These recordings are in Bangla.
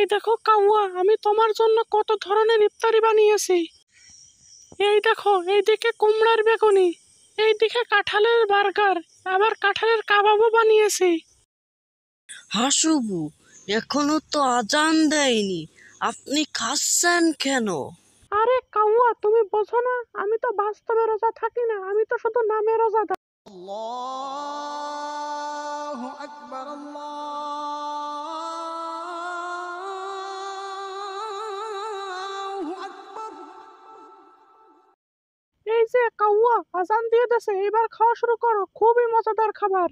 এই দেখো কাউয়া, আমি তোমার জন্য কত ধরনের ইফতারি বানিয়েছি। এই দেখো, এইদিকে কুমড়ার বেগুনি, এইদিকে কাঁঠালের বার্গার, আবার কাঁঠালের কাবাবও বানিয়েছি। হাসুবু, এখনো তো আজান দেয়নি, আপনি খাচ্ছেন কেন? আরে কাউয়া, তুমি বোঝো না, আমি তো বাস্তবে রোজা থাকি না, আমি তো শুধু নামে রোজাদার। আল্লাহু আকবার, আল্লাহু আকবার। এই যে কাউয়া, আজান দিয়ে দেছে, এবার খাওয়া শুরু করো, খুবই মজাদার খাবার।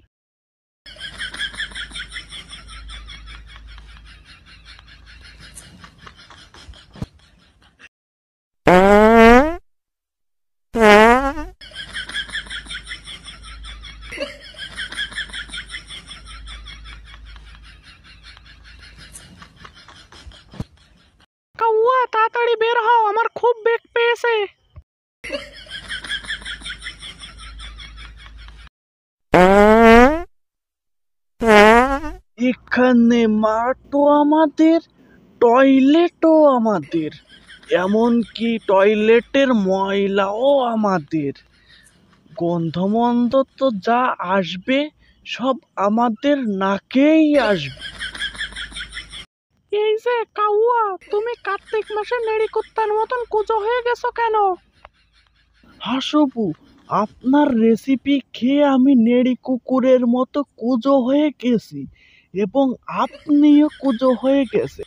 কাউয়া, তাড়াতাড়ি বের হও, আমার খুব বেগ পেয়েছে। এখানে মাঠও আমাদের, টয়লেটও আমাদের, এমনকি টয়লেটের ময়লাও আমাদের। গন্ধমন্দ তো যা আসবে সব আমাদের নাকেই আসবে। এই যে কাউয়া, তুমি কার্তিক মাসে নেড়ি কুত্তার মতন কুজো হয়ে গেছো কেন? হাসবু, আপনার রেসিপি খেয়ে আমি নেড়ি কুকুরের মতো কুজো হয়ে গেছি, এবং আপনিও কুজো হয়ে গেছে।